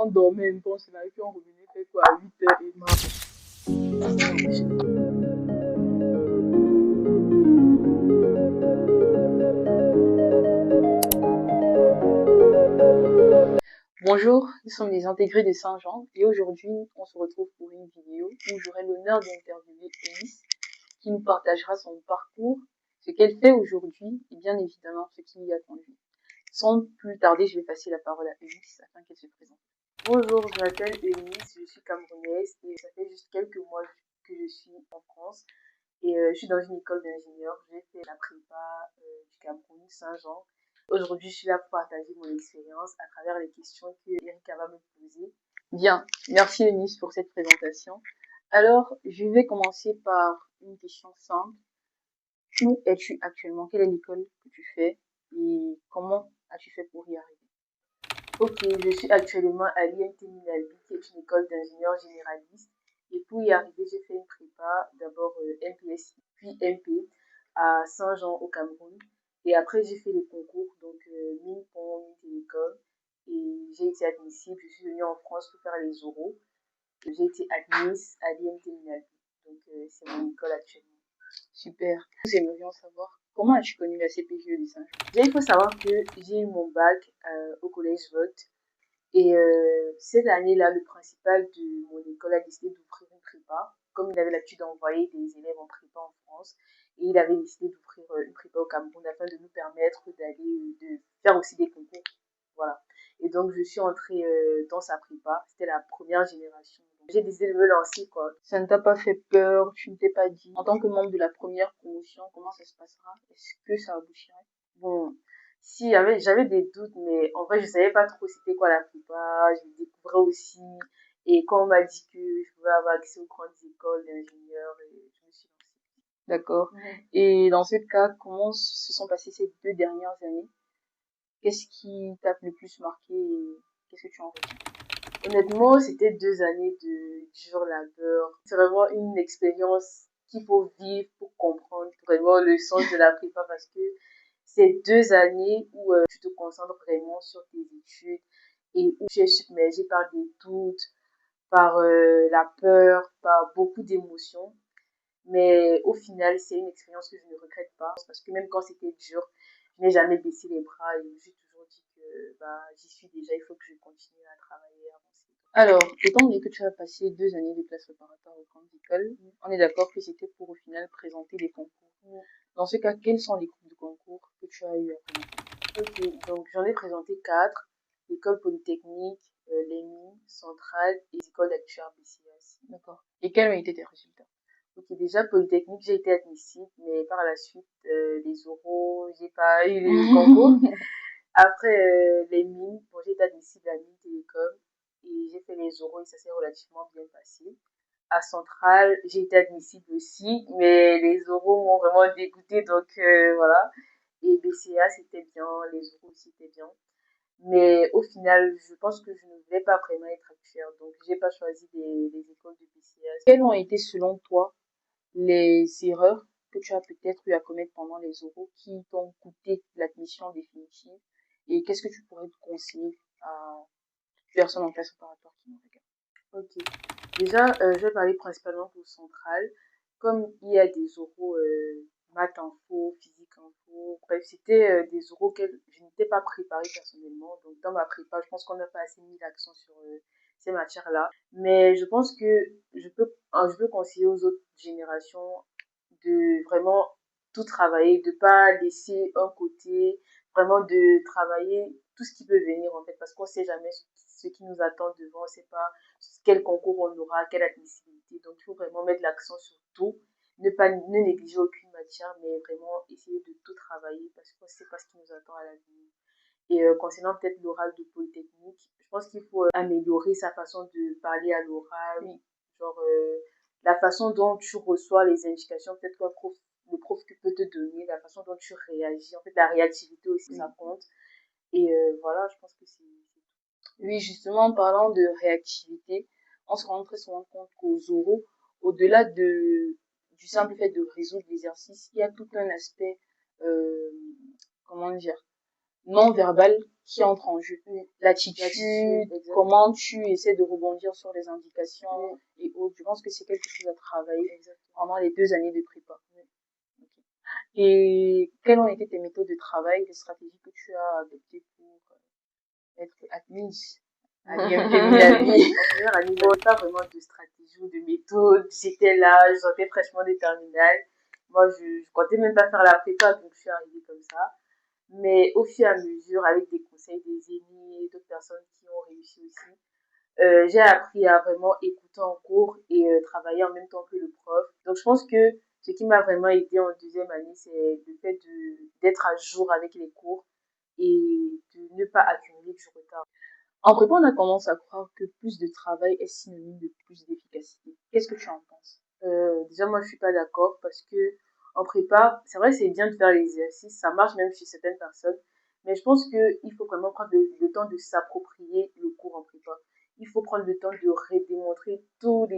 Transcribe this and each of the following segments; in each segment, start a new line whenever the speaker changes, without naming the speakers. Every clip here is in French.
On dormait un peu, on se lavait, puis on revenait faire quoi à 8h30. Bonjour, nous sommes les intégrés de Saint-Jean et aujourd'hui on se retrouve pour une vidéo où j'aurai l'honneur d'interviewer Eunice qui nous partagera son parcours, ce qu'elle fait aujourd'hui et bien évidemment ce qui l'y a conduit. Sans plus tarder, je vais passer la parole à Eunice afin qu'elle se présente. Bonjour, je m'appelle Eunice, je suis camerounaise et ça fait juste quelques mois que je suis en France et je suis dans une école d'ingénieur. J'ai fait la prépa du Cameroun, Saint-Jean. Aujourd'hui, je suis là pour partager mon expérience à travers les questions que Erika va me poser. Bien, merci Eunice pour cette présentation. Alors, je vais commencer par une question simple. Où es-tu actuellement? Quelle est l'école que tu fais et comment as-tu fait pour y arriver? Ok, je suis actuellement à l'IMT Minalbi, qui est une école d'ingénieurs généralistes. Et pour y arriver, j'ai fait une prépa, d'abord MPSI, puis MP à Saint-Jean au Cameroun. Et après, j'ai fait le concours, donc Mines Pont, Mines Télécom. Et j'ai été admissible, je suis venue en France pour faire les oraux. J'ai été admise à l'IMT Minalbi. Donc c'est mon école actuellement. Super. Nous aimerions savoir comment as-tu connu la CPGE de Saint-Jean? Déjà, il faut savoir que j'ai eu mon bac au collège Vogt. Et cette année-là, le principal de mon école a décidé d'ouvrir une prépa. Comme il avait l'habitude d'envoyer des élèves en prépa en France, et il avait décidé d'ouvrir une prépa au Cameroun afin de nous permettre d'aller, de faire aussi des concours. Voilà. Et donc, je suis entrée dans sa prépa. C'était la première génération. J'ai décidé de me lancer, quoi. Ça ne t'a pas fait peur? Tu ne t'es pas dit, en tant que membre de la première promotion, comment ça se passera? Est-ce que ça aboutirait? Bon, si, j'avais des doutes, mais en vrai, je savais pas trop c'était quoi la prépa. Je découvrais aussi. Et quand on m'a dit que je pouvais avoir accès aux grandes écoles d'ingénieurs, je me suis lancée. D'accord. Et dans ce cas, comment se sont passées ces 2 dernières années? Qu'est-ce qui t'a le plus marqué et qu'est-ce que tu en retiens? Honnêtement, c'était 2 années de dur labeur. C'est vraiment une expérience qu'il faut vivre pour comprendre vraiment le sens de la prépa parce que c'est 2 années où tu te concentres vraiment sur tes études et où tu es submergé par des doutes, par la peur, par beaucoup d'émotions. Mais au final, c'est une expérience que je ne regrette pas parce que même quand c'était dur, je n'ai jamais baissé les bras et je me suis toujours dit que bah, j'y suis déjà, il faut que je continue à travailler, à avancer. Alors, étant donné que tu as passé 2 années de classe préparatoire aux grandes écoles, on est d'accord que c'était pour au final présenter des concours. Dans ce cas, quels sont les groupes de concours que tu as eu à présenter? Ok, donc j'en ai présenté 4. L'école polytechnique, les mines, centrales et les écoles d'actuaires BCS. D'accord. Et quels ont été tes résultats? Ok, déjà polytechnique, j'ai été admissible, mais par la suite, les oraux, j'ai pas eu les concours. Après, les mines, bon, j'ai été admissible à Mines Télécom et j'ai fait les oraux et ça s'est relativement bien passé. À Centrale, j'ai été admissible aussi, mais les oraux m'ont vraiment dégoûté, donc voilà. Et BCA, c'était bien, les oraux, c'était bien. Mais au final, je pense que je ne voulais pas vraiment être actuaire, donc j'ai pas choisi des écoles de BCA. Quelles ont été, selon toi, les erreurs que tu as peut-être eu à commettre pendant les oraux qui t'ont coûté l'admission définitive et qu'est-ce que tu pourrais te conseiller à toute personne en classe préparatoire qui nous regarde? Ok. Déjà, je vais parler principalement pour Centrale. Comme il y a des oraux maths info, physique info, bref, c'était des oraux auxquels je n'étais pas préparée personnellement. Donc, dans ma prépa, je pense qu'on n'a pas assez mis l'accent sur ces matières-là. Mais je pense que je peux conseiller aux autres générations de vraiment tout travailler, de pas laisser un côté, vraiment de travailler tout ce qui peut venir en fait, parce qu'on sait jamais ce qui nous attend devant, on sait pas quel concours on aura, quelle admissibilité. Donc il faut vraiment mettre l'accent sur tout, ne négliger aucune matière, mais vraiment essayer de tout travailler parce qu'on sait pas ce qui nous attend à l'avenir. Et concernant peut-être l'oral de Polytechnique, je pense qu'il faut améliorer sa façon de parler à l'oral, oui. Genre la façon dont tu reçois les indications, peut-être le prof qui peut te donner, la façon dont tu réagis, en fait la réactivité aussi, oui. Ça compte. Et voilà, je pense que c'est tout. Oui, justement, en parlant de réactivité, on se rend très souvent compte qu'aux oraux, au-delà du simple fait de résoudre l'exercice, il y a tout un aspect, comment dire, non verbal qui entre en jeu. L'attitude, comment tu essaies de rebondir sur les indications et autres. Je pense que c'est quelque chose à travailler pendant les 2 années de prépa. Et quelles ont été tes méthodes de travail, les stratégies que tu as adoptées pour être admise à l'IMT Miami?
En première année, j'avais pas vraiment de stratégie ou de méthode. J'étais là, je sortais fraîchement des terminales. Moi, je comptais même pas faire la prépa, donc je suis arrivée comme ça. Mais au fur et à mesure, avec des conseils des aînés et d'autres personnes qui ont réussi aussi, j'ai appris à vraiment écouter en cours et travailler en même temps que le prof. Donc je pense que ce qui m'a vraiment aidé en 2e année, c'est le fait d'être à jour avec les cours et de ne pas accumuler du retard.
En prépa, on a tendance à croire que plus de travail est synonyme de plus d'efficacité. Qu'est-ce que tu en penses?
Déjà, moi, je suis pas d'accord parce que en prépa, c'est vrai que c'est bien de faire les exercices, ça marche même chez certaines personnes, mais je pense qu'il faut vraiment prendre le temps de s'approprier le cours en prépa. Il faut prendre le temps de redémontrer toutes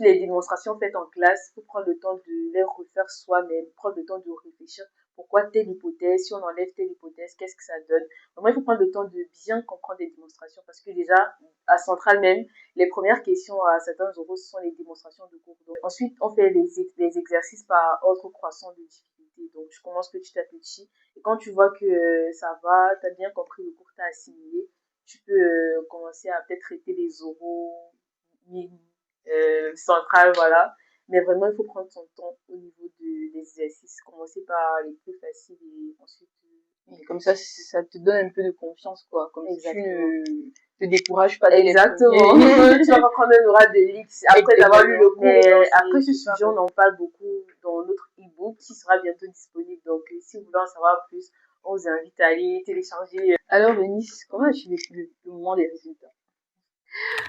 les démonstrations faites en classe. Il faut prendre le temps de les refaire soi-même, prendre le temps de réfléchir pourquoi telle hypothèse, si on enlève telle hypothèse, qu'est-ce que ça donne. Vraiment, il faut prendre le temps de bien comprendre les démonstrations parce que déjà, à Centrale même, les premières questions à certains euros, ce sont les démonstrations de cours. Donc, ensuite, on fait les exercices par ordre croissant de difficulté. Donc, tu commences petit à petit. Et quand tu vois que ça va, tu as bien compris le cours, tu as assimilé, tu peux commencer à peut-être traiter les oraux, centrales, voilà. Mais vraiment, il faut prendre son temps au niveau des exercices. Commencer par les plus faciles et ensuite...
Et comme ça te donne un peu de confiance, quoi. Comme
Exactement.
si tu ne te décourages pas.
Exactement. Tu vas pas prendre un oral de l'X après avoir lu le cours. Mais après ce sujet, on en parle beaucoup dans notre e-book qui sera bientôt disponible. Donc, si vous voulez en savoir plus, on vous invite à aller télécharger.
Alors, Eunice, comment as-tu vécu le moment des résultats?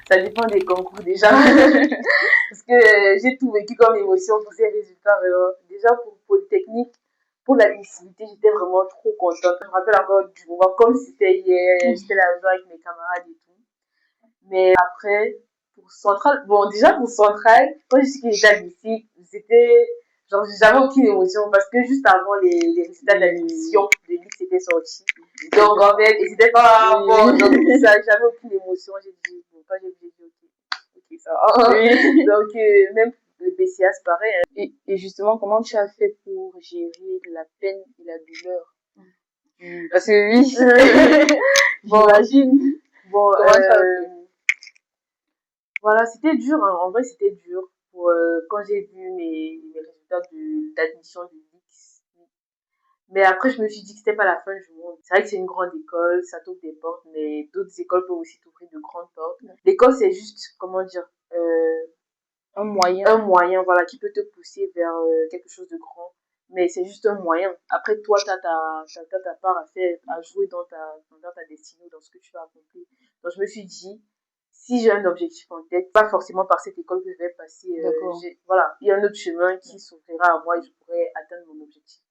Ça dépend des concours déjà. Parce que j'ai tout vécu comme émotion pour ces résultats. Déjà pour Polytechnique, pour l'admissibilité, j'étais vraiment trop contente. Je me rappelle encore du moment comme si c'était hier. J'étais là avec mes camarades et tout. Mais après, pour Centrale, bon, déjà pour Centrale, quand je suis qu'il était admissible, c'était, genre, j'avais aucune émotion parce que juste avant les résultats d'admission de l'X étaient sortis. Donc, en fait, et c'était pas bon, donc ça, j'avais aucune émotion. J'ai dit, bon, quand j'ai dit, ok, ça va. Donc, même le BCA, c'est pareil. Hein.
Et justement, comment tu as fait pour gérer la peine et la douleur? Parce que oui, j'imagine.
Bon,
comment tu as fait?
Voilà, c'était dur, hein. En vrai, c'était dur. Pour, quand j'ai vu mes résultats d'admission de l'X. Mais après, je me suis dit que c'était pas la fin du monde. C'est vrai que c'est une grande école, ça t'ouvre des portes, mais d'autres écoles peuvent aussi t'ouvrir de grandes portes. L'école, c'est juste, comment dire,
Un moyen.
Un moyen, voilà, qui peut te pousser vers quelque chose de grand. Mais c'est juste un moyen. Après, toi, t'as ta part à faire, à jouer dans ta destinée, dans ce que tu vas accomplir. Donc, je me suis dit, si j'ai un objectif en tête, pas forcément par cette école que je vais passer, voilà, il y a un autre chemin qui s'ouvrira à moi et je pourrais atteindre mon objectif.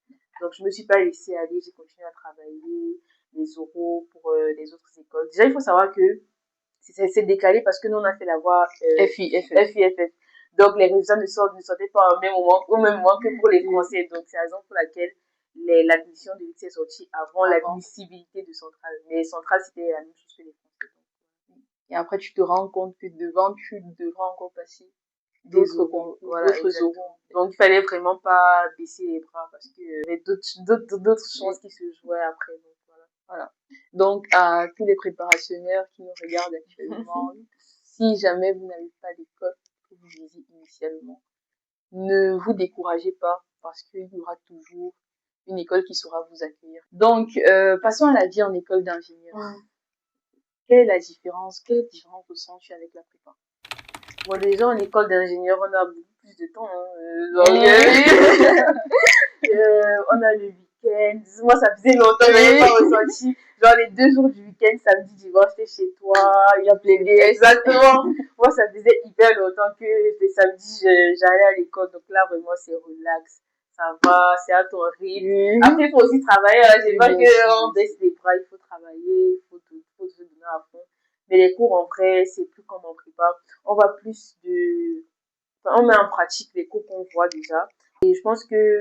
Donc, je me suis pas laissée aller, j'ai continué à travailler les oraux pour les autres écoles. Déjà, il faut savoir que c'est décalé parce que nous, on a fait la voie FIFF. Donc, les résultats ne sortaient pas au même moment que pour les Français. Donc, c'est la raison pour laquelle l'admission de l'X est sortie avant l'admissibilité de Centrale. Mais Centrale, c'était la même chose que les Français.
Et après, tu te rends compte que devant, tu devras encore passer
d'autres oraux. Donc, il fallait vraiment pas baisser les bras parce qu'il y avait d'autres choses qui se jouaient après. Donc,
voilà. Donc, à tous les préparationnaires qui nous regardent actuellement, si jamais vous n'avez pas d'école que vous visez initialement, ne vous découragez pas parce qu'il y aura toujours une école qui saura vous accueillir. Donc, passons à la vie en école d'ingénieur. Quelle est la différence? Quelle différence ressens-tu avec la prépa?
Bon, déjà, en école d'ingénieur, on a beaucoup plus de temps. Hein. On a le week-end. Moi, ça faisait longtemps que je n'avais pas ressenti. Genre, les 2 jours du week-end, samedi, dimanche, j'étais chez toi. Il y a plein de... Exactement. Moi, ça faisait hyper longtemps que les samedis, j'allais à l'école. Donc là, vraiment, c'est relax. Ça va, c'est à ton rythme. Après, il faut aussi travailler. Hein. J'ai pas qu'on baisse les bras, il faut travailler, il faut se donner à fond. Mais les cours, en vrai, c'est plus comme en prépa. On va plus de... Enfin, on met en pratique les cours qu'on voit déjà. Et je pense que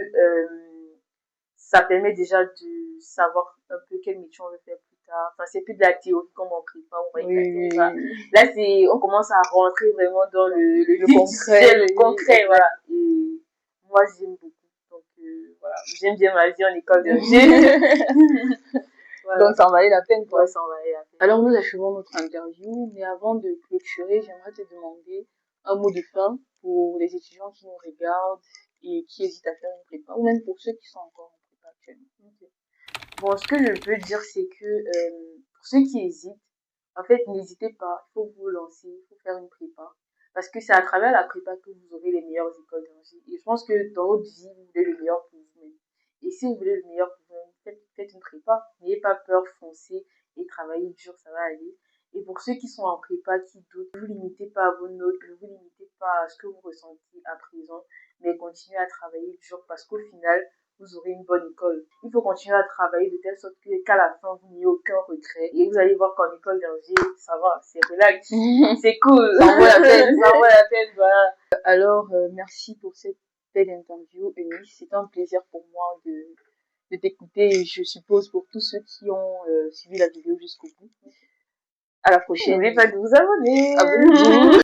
ça permet déjà de savoir un peu quel métier on veut faire plus ça. Enfin, c'est plus de la théorie comme en prépa, on va
Oui,
éclater
oui,
ça.
oui.
Là, on commence à rentrer vraiment dans le
Le
vif du
concret,
sujet, le
oui,
concret,
exact.
voilà. Et moi, j'aime beaucoup. Donc, voilà. J'aime bien ma vie en école d'ingé. Voilà.
Donc, ça en valait la peine, quoi.
Ouais, ça en valait la peine.
Alors, nous achevons notre interview, mais avant de clôturer, j'aimerais te demander un mot de fin pour les étudiants qui nous regardent et qui hésitent à faire une prépa, ou même pour ceux qui sont encore en prépa actuellement.
Ok. Bon, ce que je peux dire, c'est que pour ceux qui hésitent, en fait, n'hésitez pas, il faut vous lancer, il faut faire une prépa. Parce que c'est à travers la prépa que vous aurez les meilleures écoles d'ingé. Et je pense que dans votre vie, vous voulez le meilleur pour vous-même. Et si vous voulez le meilleur pour vous-même, faites une prépa. N'ayez pas peur, foncez et travaillez dur, ça va aller. Et pour ceux qui sont en prépa, qui doutent, ne vous limitez pas à vos notes, ne vous limitez pas à ce que vous ressentez à présent, mais continuez à travailler dur parce qu'au final, vous aurez une bonne école. Il faut continuer à travailler de telle sorte qu'à la fin, vous n'ayez aucun regret. Et vous allez voir qu'en école d'ingé, ça va, c'est relax, c'est cool.
Ça en vaut la peine.
Ça en vaut la peine, voilà.
Alors, merci pour cette belle interview, Eunice. C'est un plaisir pour moi de t'écouter et je suppose pour tous ceux qui ont suivi la vidéo jusqu'au bout. À la prochaine.
N'oubliez pas de vous abonner.
Abonnez-vous.